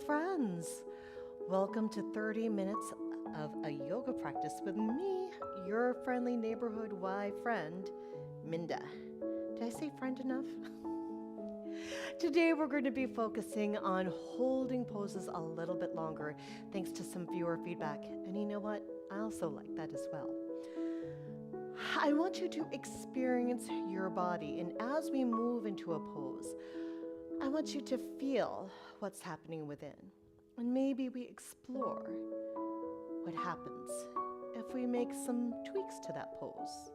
friends. Welcome to 30 minutes of a yoga practice with me, your friendly neighborhood Y friend, Minda. Did I say friend enough? Today we're going to be focusing on holding poses a little bit longer thanks to some viewer feedback. And you know what? I also like that as well. I want you to experience your body, and as we move into a pose, I want you to feel what's happening within. And maybe we explore what happens if we make some tweaks to that pose.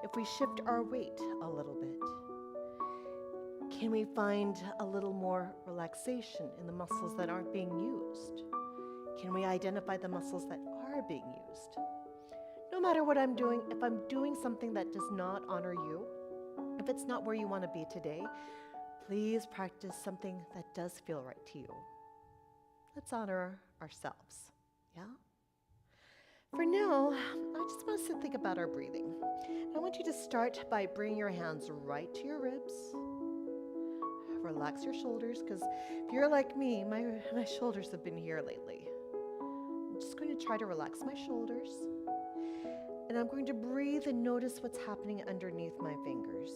If we shift our weight a little bit. Can we find a little more relaxation in the muscles that aren't being used? Can we identify the muscles that are being used? No matter what I'm doing, if I'm doing something that does not honor you, if it's not where you want to be today, please practice something that does feel right to you. Let's honor ourselves, yeah? For now, I just want us to think about our breathing. I want you to start by bringing your hands right to your ribs. Relax your shoulders, because if you're like me, my shoulders have been here lately. I'm just going to try to relax my shoulders. And I'm going to breathe and notice what's happening underneath my fingers.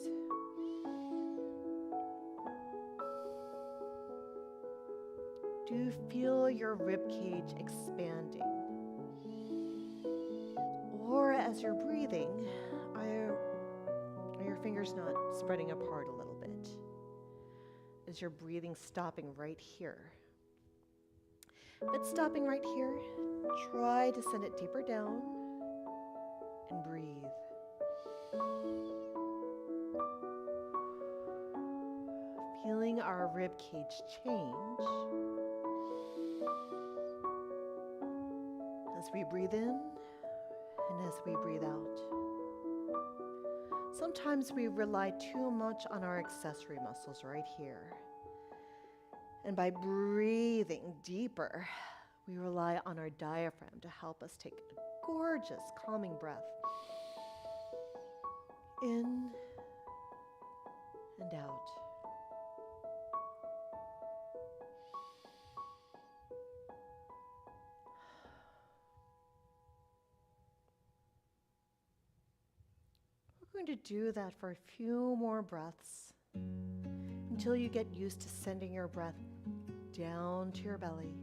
Do you feel your rib cage expanding? Or as you're breathing, are your fingers not spreading apart a little bit? Is your breathing stopping right here? If it's stopping right here, try to send it deeper down and breathe. Feeling our rib cage change as we breathe in and as we breathe out. Sometimes we rely too much on our accessory muscles right here. And by breathing deeper, we rely on our diaphragm to help us take a gorgeous, calming breath in and out. We're going to do that for a few more breaths until you get used to sending your breath down to your belly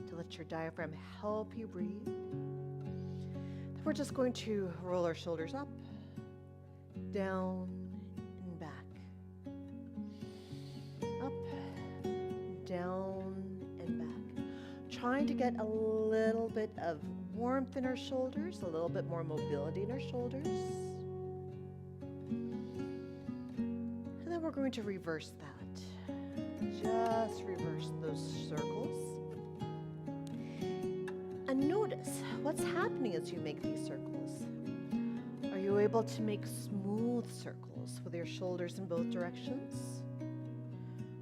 to let your diaphragm help you breathe. Then we're just going to roll our shoulders up, down, and back. Up, down, and back. Trying to get a little bit of warmth in our shoulders, a little bit more mobility in our shoulders. And then we're going to reverse that. Just reverse those circles. And notice what's happening as you make these circles. Are you able to make smooth circles with your shoulders in both directions?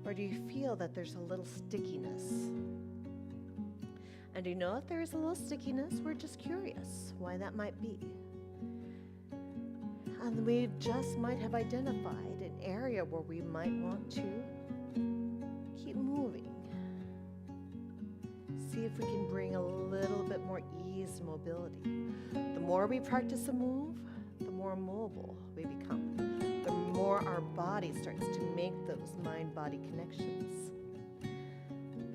Or do you feel that there's a little stickiness? And you know if there is a little stickiness, we're just curious why that might be. And we just might have identified an area where we might want to keep moving. See if we can bring a little bit more ease and mobility. The more we practice a move, the more mobile we become. The more our body starts to make those mind-body connections.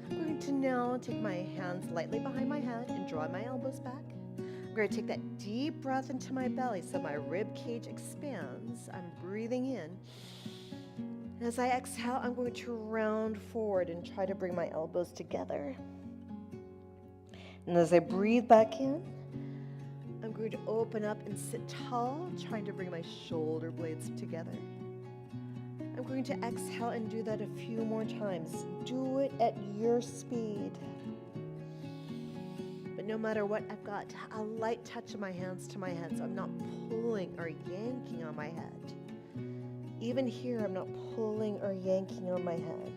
I'm going to now take my hands lightly behind my head and draw my elbows back. I'm going to take that deep breath into my belly so my rib cage expands. I'm breathing in. And as I exhale, I'm going to round forward and try to bring my elbows together. And as I breathe back in, I'm going to open up and sit tall, trying to bring my shoulder blades together. I'm going to exhale and do that a few more times. Do it at your speed. But no matter what, I've got a light touch of my hands to my head, so I'm not pulling or yanking on my head. Even here, I'm not pulling or yanking on my head.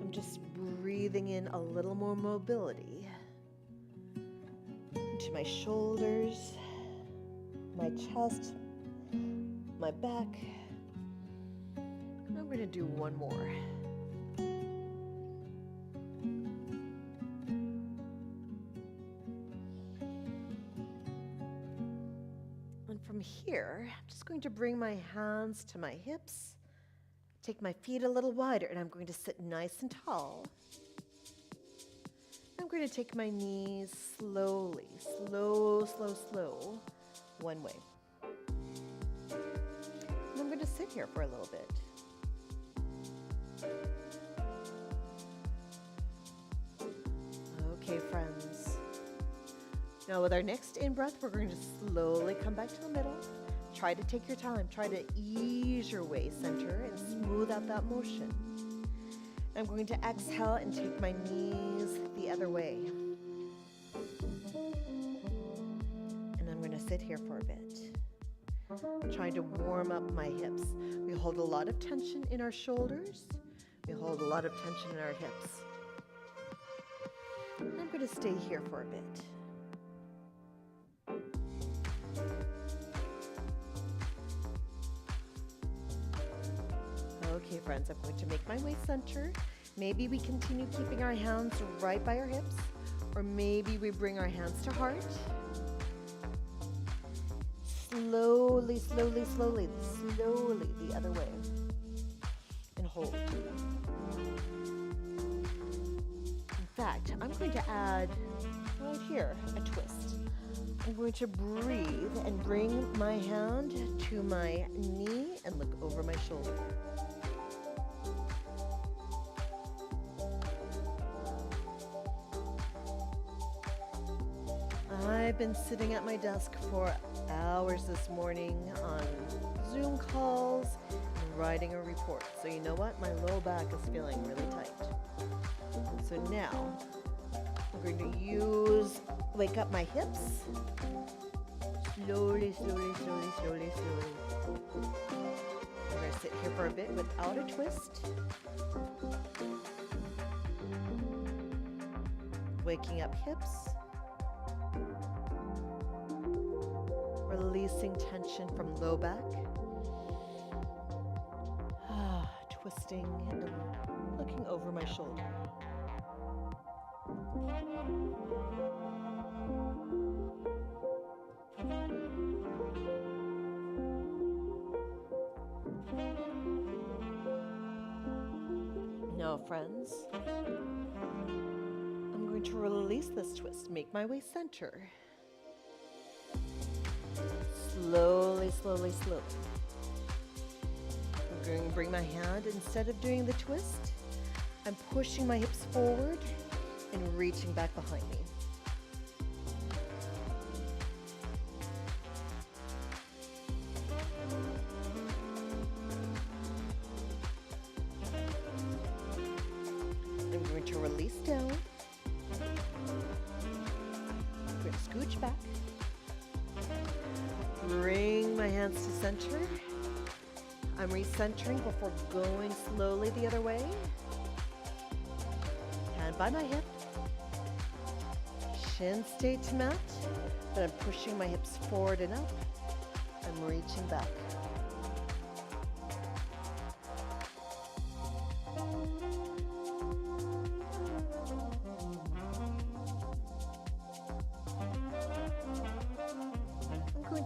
I'm just breathing in a little more mobility into my shoulders, my chest, my back. I'm going to do one more. from here, I'm just going to bring my hands to my hips, take my feet a little wider, and I'm going to sit nice and tall. I'm going to take my knees slowly, slow, one way. And I'm going to sit here for a little bit. Okay, friends. Now with our next in-breath, we're going to slowly come back to the middle. Try to take your time. Try to ease your way center and smooth out that motion. I'm going to exhale and take my knees the other way. And I'm going to sit here for a bit. Trying to warm up my hips. We hold a lot of tension in our shoulders. We hold a lot of tension in our hips. I'm going to stay here for a bit. Okay, friends, I'm going to make my way center. Maybe we continue keeping our hands right by our hips, or maybe we bring our hands to heart. Slowly the other way. And hold. In fact, I'm going to add right here a twist. I'm going to breathe and bring my hand to my knee and look over my shoulder. I've been sitting at my desk for hours this morning on Zoom calls and writing a report. So you know what? My low back is feeling really tight. So now I'm going to wake up my hips. Slowly. I'm going to sit here for a bit without a twist. Waking up hips. Releasing tension from low back. Twisting and looking over my shoulder. Now, friends, I'm going to release this twist, make my way center. Slowly. I'm going to bring my hand, instead of doing the twist, I'm pushing my hips forward and reaching back behind me. I'm going to release down. I'm going to scooch back. Bring my hands to center. I'm recentering before going slowly the other way. Hand by my hip. Shin stay to mat, but I'm pushing my hips forward and up. I'm reaching back.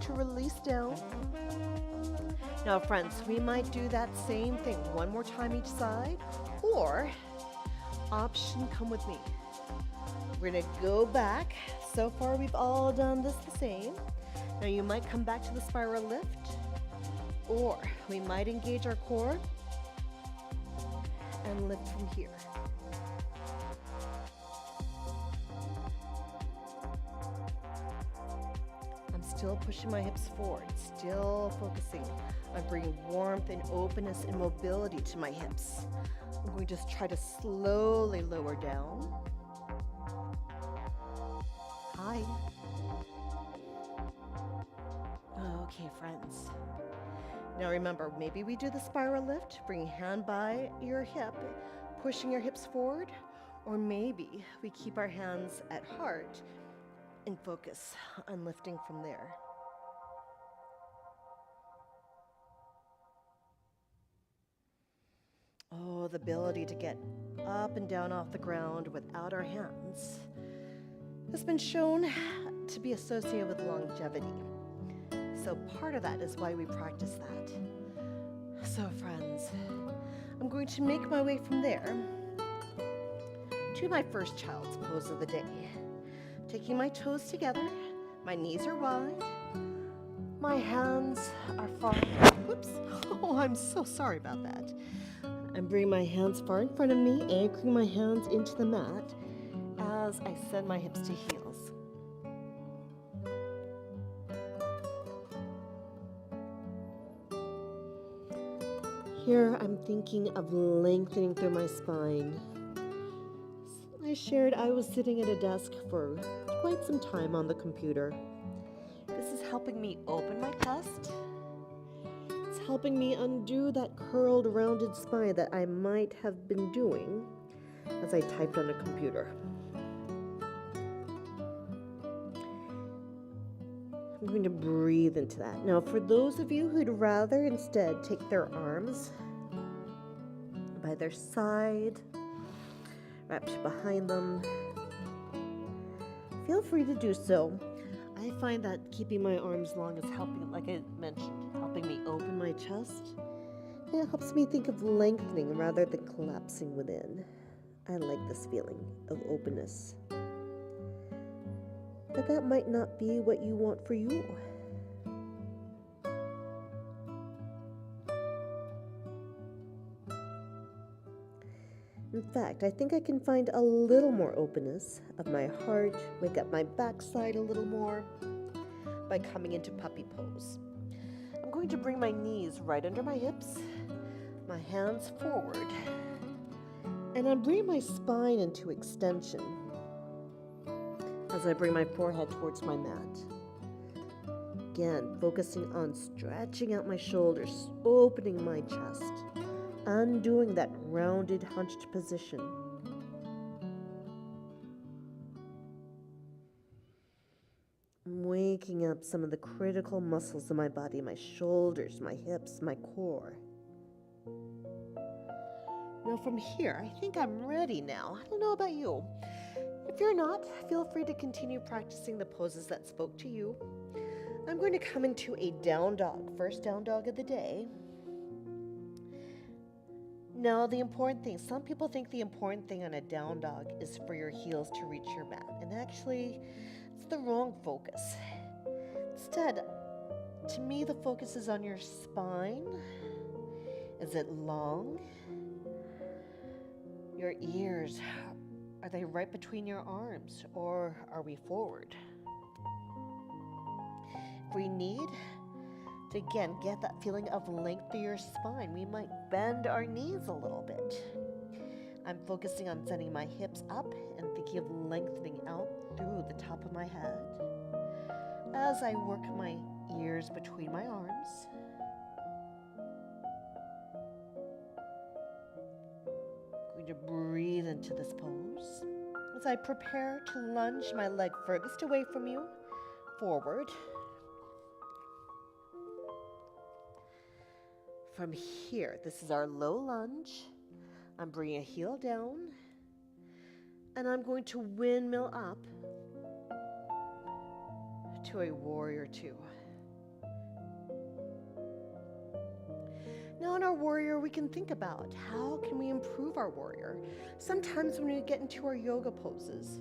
To release down. Now, friends, we might do that same thing one more time each side, or option, come with me. We're going to go back. So far, we've all done this the same. Now, you might come back to the spiral lift, or we might engage our core and lift from here. Still pushing my hips forward, still focusing on bringing warmth and openness and mobility to my hips. I'm going to just try to slowly lower down. Hi. Okay, friends. Now remember, maybe we do the spiral lift, bring hand by your hip, pushing your hips forward, or maybe we keep our hands at heart and focus on lifting from there. Oh, the ability to get up and down off the ground without our hands has been shown to be associated with longevity. So part of that is why we practice that. So friends, I'm going to make my way from there to my first child's pose of the day. Taking my toes together, my knees are wide, my hands are far. Whoops. Oh, I'm so sorry about that. I'm bringing my hands far in front of me, anchoring my hands into the mat as I send my hips to heels. Here I'm thinking of lengthening through my spine. I shared I was sitting at a desk for quite some time on the computer. This is helping me open my chest. It's helping me undo that curled, rounded spine that I might have been doing as I typed on a computer. I'm going to breathe into that. Now, for those of you who'd rather instead take their arms by their side, wrapped behind them, feel free to do so. I find that keeping my arms long is helping, like I mentioned, helping me open my chest. And it helps me think of lengthening rather than collapsing within. I like this feeling of openness. But that might not be what you want for you. In fact, I think I can find a little more openness of my heart, wake up my backside a little more by coming into puppy pose. I'm going to bring my knees right under my hips, my hands forward, and I'm bringing my spine into extension as I bring my forehead towards my mat. Again, focusing on stretching out my shoulders, opening my chest, undoing that rounded, hunched position. I'm waking up some of the critical muscles in my body, my shoulders, my hips, my core. Now from here, I think I'm ready now. I don't know about you. If you're not, feel free to continue practicing the poses that spoke to you. I'm going to come into a down dog, first down dog of the day. Now, the important thing, some people think the important thing on a down dog is for your heels to reach your mat. And actually, it's the wrong focus. Instead, to me, the focus is on your spine. Is it long? Your ears, are they right between your arms, or are we forward? If we need to, again, get that feeling of length through your spine, we might bend our knees a little bit. I'm focusing on sending my hips up and thinking of lengthening out through the top of my head as I work my ears between my arms. I'm going to breathe into this pose as I prepare to lunge my leg furthest away from you, forward. From here, this is our low lunge. I'm bringing a heel down, and I'm going to windmill up to a warrior two. Now in our warrior, we can think about how can we improve our warrior. Sometimes when we get into our yoga poses,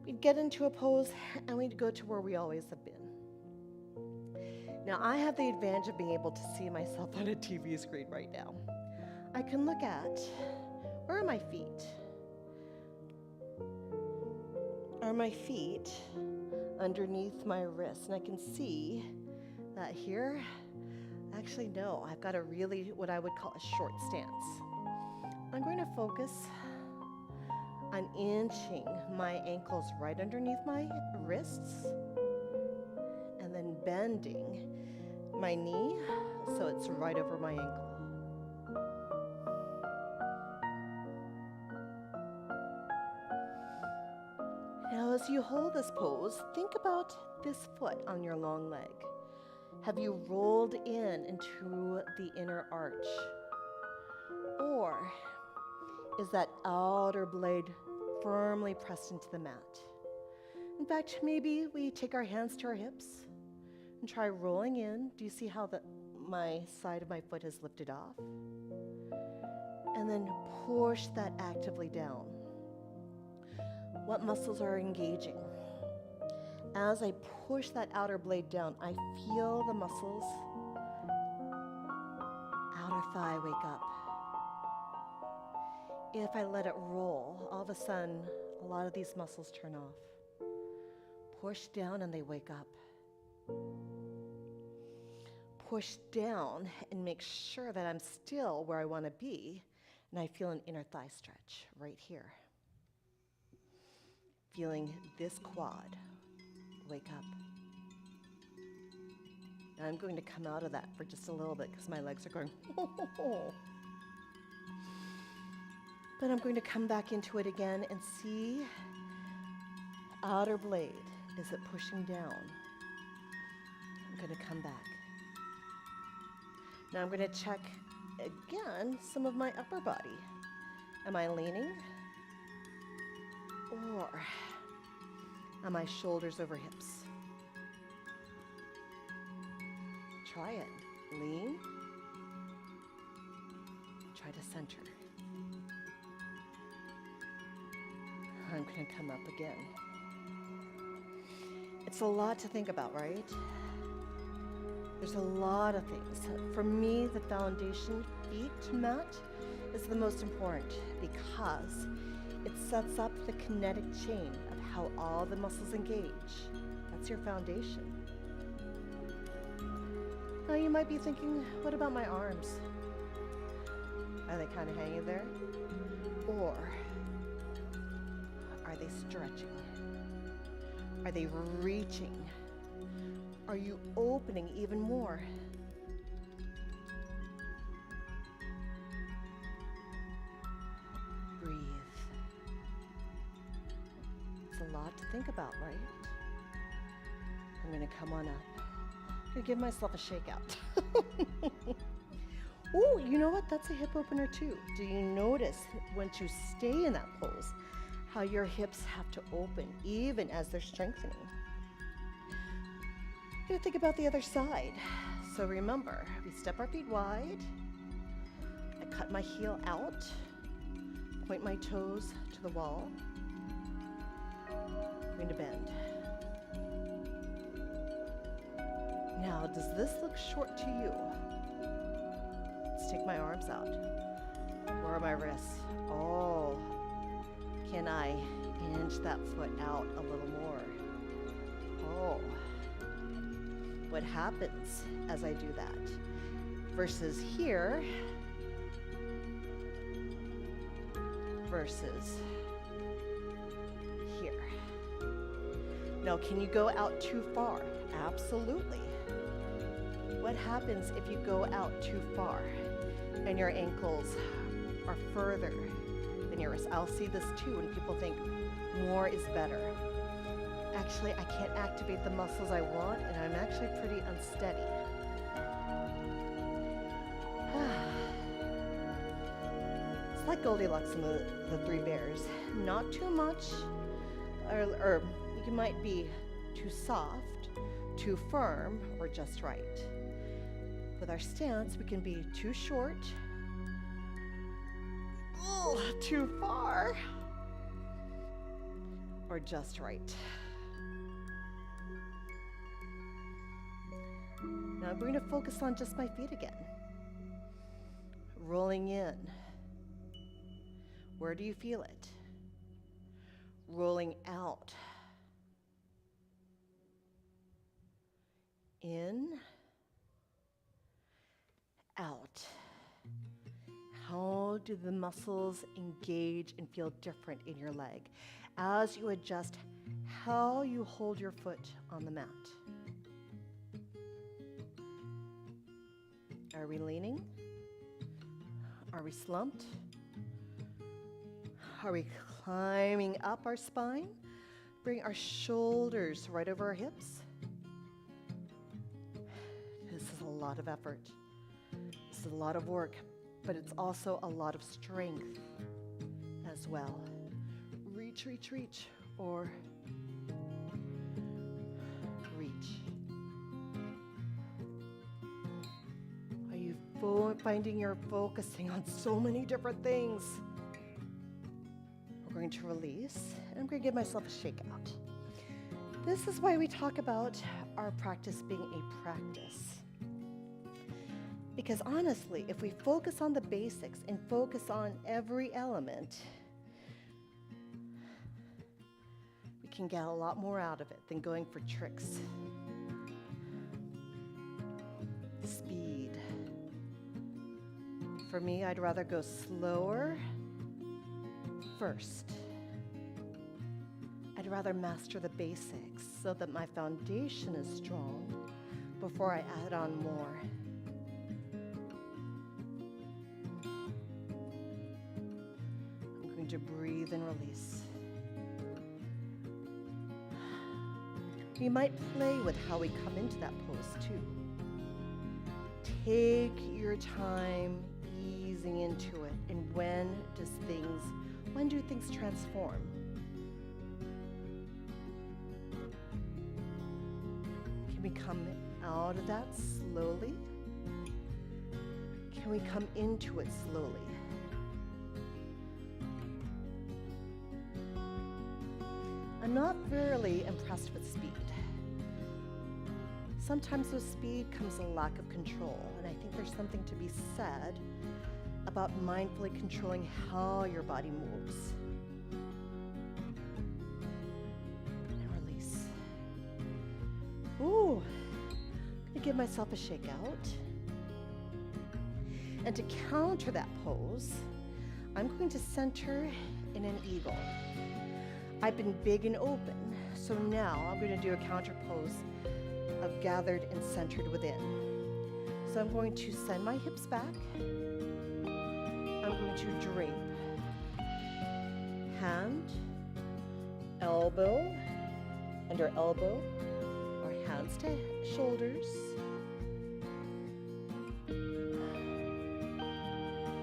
we get into a pose and we go to where we always have been. Now, I have the advantage of being able to see myself on a TV screen right now. I can look at, where are my feet? Are my feet underneath my wrists? And I can see that here, actually no, I've got a really, what I would call a short stance. I'm going to focus on inching my ankles right underneath my wrists, and then bending my knee so it's right over my ankle. Now as you hold this pose, think about this foot on your long leg. Have you rolled in into the inner arch? Or is that outer blade firmly pressed into the mat? In fact, maybe we take our hands to our hips, And try rolling in. Do you see how my side of my foot has lifted off? And then push that actively down. What muscles are engaging? As I push that outer blade down, I feel the muscles, outer thigh wake up. If I let it roll, all of a sudden, a lot of these muscles turn off. Push down and they wake up. Push down and make sure that I'm still where I want to be, and I feel an inner thigh stretch right here. Feeling this quad wake up. And I'm going to come out of that for just a little bit because my legs are going, But I'm going to come back into it again and see outer blade. Is it pushing down? I'm going to come back. Now I'm going to check again some of my upper body. Am I leaning? Or are my shoulders over hips? Try it. Lean. Try to center. I'm going to come up again. It's a lot to think about, right? There's a lot of things. For me, the foundation feet to mat is the most important because it sets up the kinetic chain of how all the muscles engage. That's your foundation. Now you might be thinking, what about my arms? Are they kind of hanging there? Or are they stretching? Are they reaching? Are you opening even more? Breathe. It's a lot to think about, right? I'm going to come on up. I'm going to give myself a shakeout. Oh, you know what? That's a hip opener too. Do you notice once you stay in that pose, how your hips have to open even as they're strengthening? You're going to think about the other side. So remember, we step our feet wide. I cut my heel out, point my toes to the wall. I'm going to bend. Now, does this look short to you? Let's take my arms out. Where are my wrists? Oh, can I inch that foot out a little more? Oh. What happens as I do that? Versus here, versus here. Now, can you go out too far? Absolutely. What happens if you go out too far and your ankles are further than your wrists? I'll see this too when people think more is better. Actually, I can't activate the muscles I want, and I'm actually pretty unsteady. It's like Goldilocks and the Three Bears. Not too much, or you might be too soft, too firm, or just right. With our stance, we can be too short, too far, or just right. Now I'm going to focus on just my feet again. Rolling in. Where do you feel it? Rolling out. In. Out. How do the muscles engage and feel different in your leg as you adjust how you hold your foot on the mat? Are we leaning? Are we slumped? Are we climbing up our spine? Bring our shoulders right over our hips. This is a lot of effort. This is a lot of work, but it's also a lot of strength as well. Reach, reach, reach, or reach. finding you're focusing on so many different things. We're going to release, and I'm going to give myself a shake out. This is why we talk about our practice being a practice. Because honestly, if we focus on the basics and focus on every element, we can get a lot more out of it than going for tricks. Speed. For me, I'd rather go slower first. I'd rather master the basics so that my foundation is strong before I add on more. I'm going to breathe and release. We might play with how we come into that pose too. Take your time easing into it, and when do things transform? Can we come out of that slowly? Can we come into it slowly? I'm not really impressed with speed. Sometimes with speed comes a lack of control, and I think there's something to be said about mindfully controlling how your body moves. And release. Ooh, I'm gonna give myself a shake out. And to counter that pose, I'm going to center in an eagle. I've been big and open, so now I'm going to do a counter pose of gathered and centered within. So I'm going to send my hips back. I'm going to drape. Hand, elbow, under elbow, or hands to shoulders.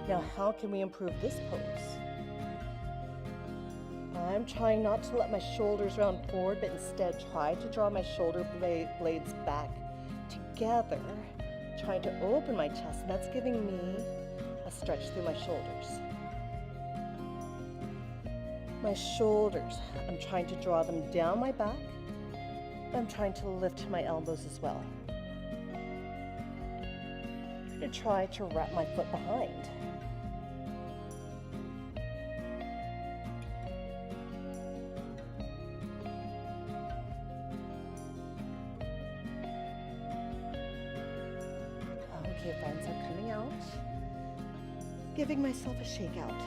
Now, how can we improve this pose? I'm trying not to let my shoulders round forward, but instead try to draw my shoulder blades back together, trying to open my chest, and that's giving me a stretch through my shoulders. My shoulders, I'm trying to draw them down my back. I'm trying to lift my elbows as well. I'm going to try to wrap my foot behind. Okay, friends, I'm coming out, giving myself a shake out.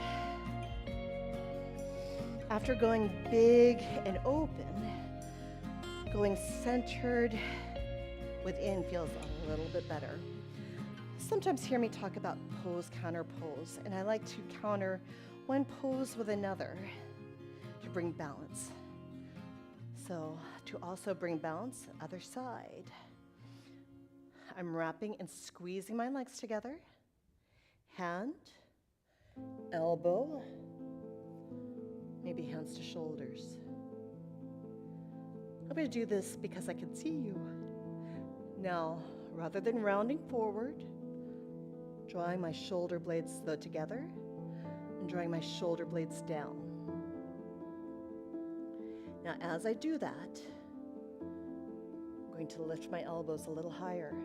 After going big and open, going centered within feels a little bit better. Sometimes hear me talk about pose, counter pose, and I like to counter one pose with another to bring balance. So to also bring balance, other side. I'm wrapping and squeezing my legs together. Hand, elbow, maybe hands to shoulders. I'm going to do this because I can see you. Now, rather than rounding forward, drawing my shoulder blades together and drawing my shoulder blades down. Now, as I do that, I'm going to lift my elbows a little higher.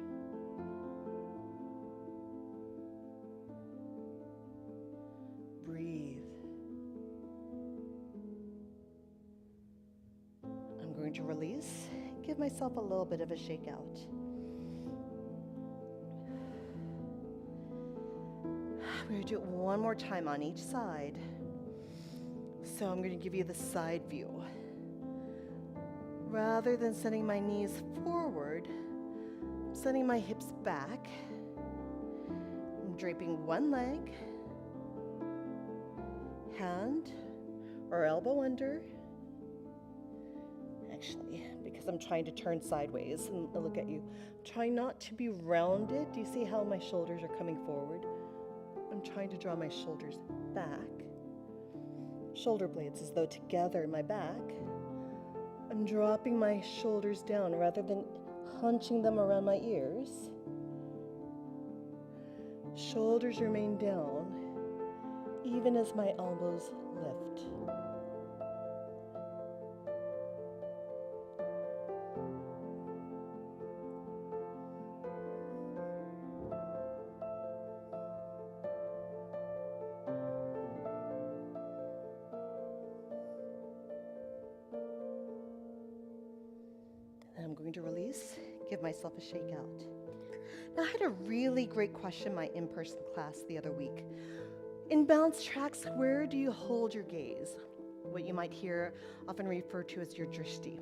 Breathe. I'm going to release, give myself a little bit of a shake out. We're going to do it one more time on each side. So I'm going to give you the side view. Rather than sending my knees forward, I'm sending my hips back. I'm draping one leg, hand or elbow under. Actually, because I'm trying to turn sideways and look at you. Try not to be rounded. Do you see how my shoulders are coming forward? I'm trying to draw my shoulders back. Shoulder blades as though together in my back. I'm dropping my shoulders down rather than hunching them around my ears. Shoulders remain down, even as my elbows lift. And I'm going to release, give myself a shake out. Now, I had a really great question in my in-person class the other week. In balance tracks, where do you hold your gaze? What you might hear often referred to as your drishti.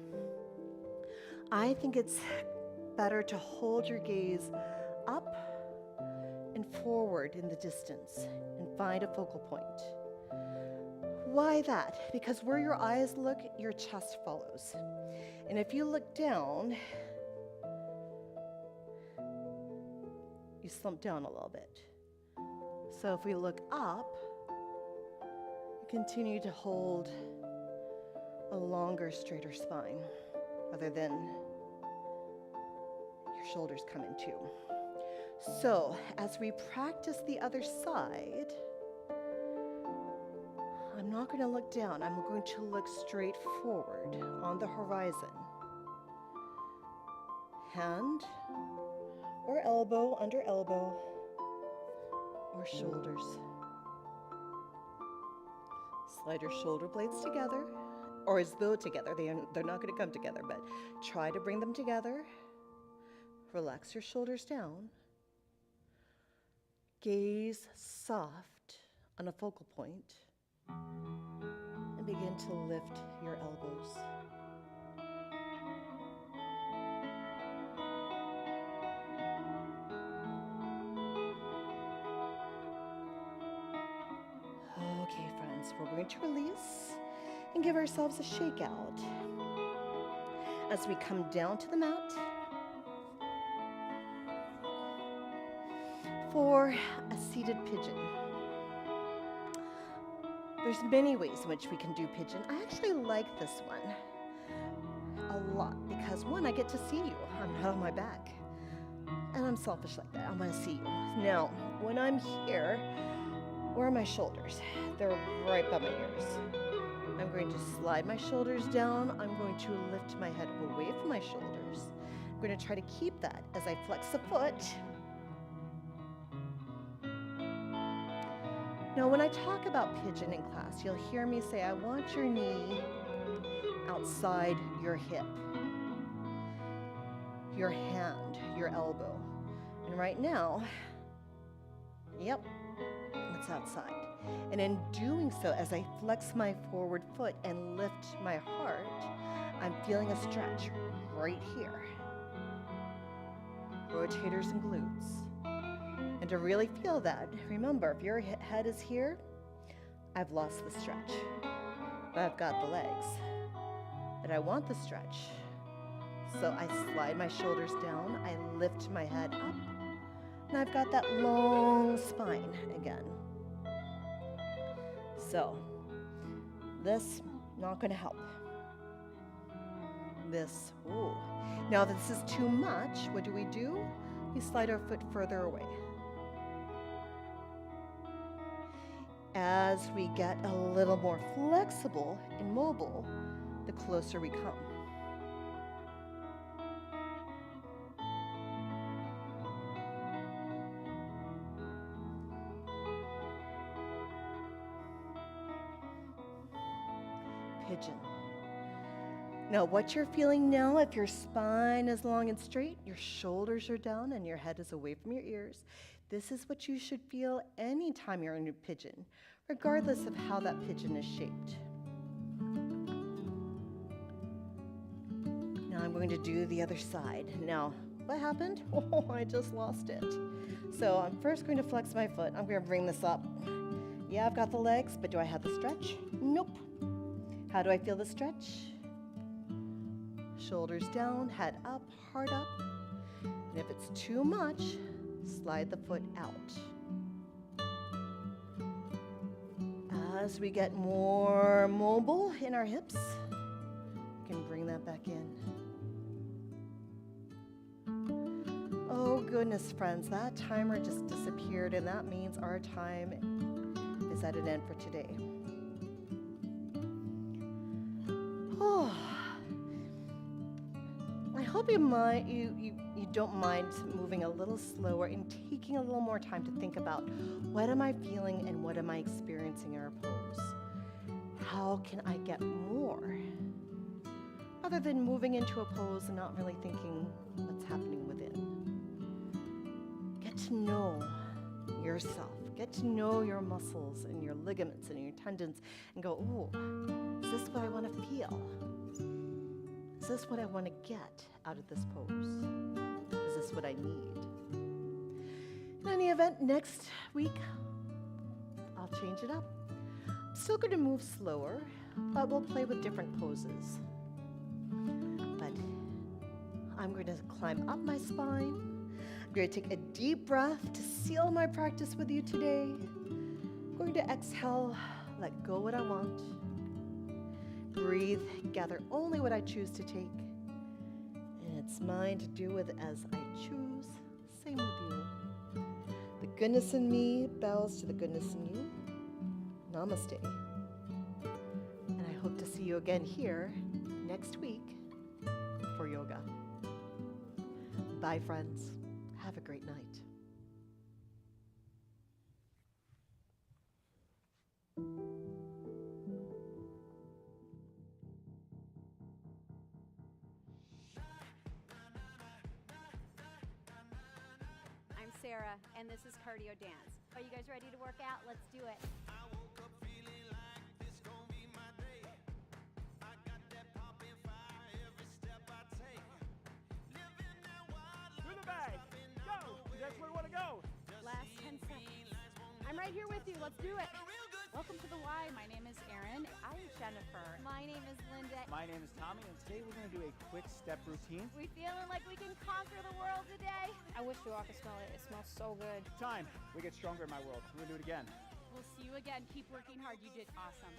I think it's better to hold your gaze up and forward in the distance and find a focal point. Why that? Because where your eyes look, your chest follows. And if you look down, you slump down a little bit. So if we look up, you continue to hold a longer, straighter spine, rather than your shoulders come in too. So as we practice the other side, I'm not going to look down. I'm going to look straight forward on the horizon. Hand or elbow under elbow or shoulders. Slide your shoulder blades together, or as though together. They're not going to come together, but try to bring them together. Relax your shoulders down. Gaze soft on a focal point. And begin to lift your elbows. Okay, friends, we're going to release and give ourselves a shake out. As we come down to the mat for a seated pigeon. There's many ways in which we can do pigeon. I actually like this one a lot because, one, I get to see you. I'm not on my back. And I'm selfish like that. I want to see you. Now, when I'm here, where are my shoulders? They're right by my ears. I'm going to slide my shoulders down. I'm going to lift my head away from my shoulders. I'm going to try to keep that as I flex the foot. Now, when I talk about pigeon in class, you'll hear me say, I want your knee outside your hip, your hand, your elbow. And right now, yep, it's outside. And in doing so, as I flex my forward foot and lift my heart, I'm feeling a stretch right here. Rotators and glutes. And to really feel that, remember, if your head is here, I've lost the stretch. But I've got the legs. But I want the stretch. So I slide my shoulders down, I lift my head up, and I've got that long spine again. So, this, not gonna help. This, ooh. Now this is too much, what do? We slide our foot further away. As we get a little more flexible and mobile, the closer we come. Pigeon. Now, what you're feeling now, if your spine is long and straight, your shoulders are down and your head is away from your ears, this is what you should feel anytime you're in a pigeon, regardless of how that pigeon is shaped. Now I'm going to do the other side. Now, what happened? Oh, I just lost it. So I'm first going to flex my foot. I'm going to bring this up. Yeah, I've got the legs, but do I have the stretch? Nope. How do I feel the stretch? Shoulders down, head up, heart up. And if it's too much, slide the foot out. As we get more mobile in our hips, we can bring that back in. Oh, goodness, friends, that timer just disappeared, and that means our time is at an end for today. Oh, I hope you don't mind moving a little slower and taking a little more time to think about what am I feeling and what am I experiencing in our pose. How can I get more? Other than moving into a pose and not really thinking what's happening within. Get to know yourself. Get to know your muscles and your ligaments and your tendons and go, oh, is this what I want to feel? Is this what I want to get out of this pose? Is this what I need? In any event, next week, I'll change it up. I'm still going to move slower, but we'll play with different poses. But I'm going to climb up my spine. I'm going to take a deep breath to seal my practice with you today. I'm going to exhale, let go what I want. Breathe, gather only what I choose to take. And it's mine to do with as I choose. Same with you. The goodness in me bows to the goodness in you. Namaste. And I hope to see you again here next week for yoga. Bye, friends. Have a great night. I'm Sarah, and this is cardio dance. Are you guys ready to work out? Let's do it. I woke up feeling like this gon' be my day. I got that poppin' fire every step I take. Living that wild life. To the bag. Go. That's where we want to go. Last 10 seconds. I'm right here with you. Let's do it. Welcome to the Y. My name is Erin. I'm Jennifer. My name is Linda. My name is Tommy, and today we're going to do a quick step routine. We feeling like we can conquer the world today? I wish you all could smell it. It smells so good. Time. We get stronger in my world. We're going to do it again. We'll see you again. Keep working hard. You did awesome.